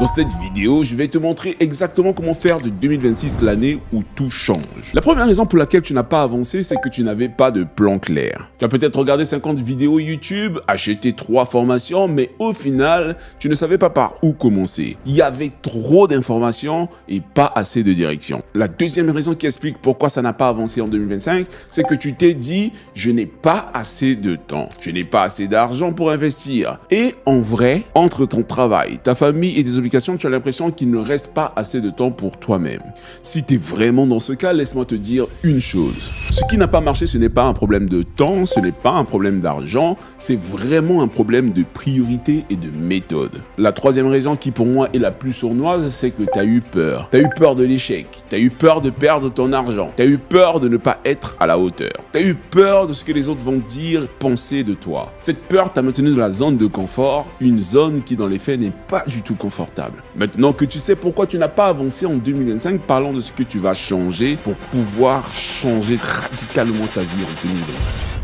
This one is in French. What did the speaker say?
Dans cette vidéo, je vais te montrer exactement comment faire de 2026 l'année où tout change. La première raison pour laquelle tu n'as pas avancé, c'est que tu n'avais pas de plan clair. Tu as peut-être regardé 50 vidéos YouTube, acheté 3 formations, mais au final, tu ne savais pas par où commencer. Il y avait trop d'informations et pas assez de direction. La deuxième raison qui explique pourquoi ça n'a pas avancé en 2025, c'est que tu t'es dit « je n'ai pas assez de temps, je n'ai pas assez d'argent pour investir ». Et en vrai, entre ton travail, ta famille et tes obligations, tu as l'impression qu'il ne reste pas assez de temps pour toi-même. Si tu es vraiment dans ce cas, laisse-moi te dire une chose. Ce qui n'a pas marché, ce n'est pas un problème de temps, ce n'est pas un problème d'argent, c'est vraiment un problème de priorité et de méthode. La troisième raison qui pour moi est la plus sournoise, c'est que tu as eu peur. Tu as eu peur de l'échec, tu as eu peur de perdre ton argent, tu as eu peur de ne pas être à la hauteur, tu as eu peur de ce que les autres vont dire, penser de toi. Cette peur t'a maintenu dans la zone de confort, une zone qui dans les faits n'est pas du tout confortable. Maintenant que tu sais pourquoi tu n'as pas avancé en 2025, parlons de ce que tu vas changer pour pouvoir changer radicalement ta vie en 2026.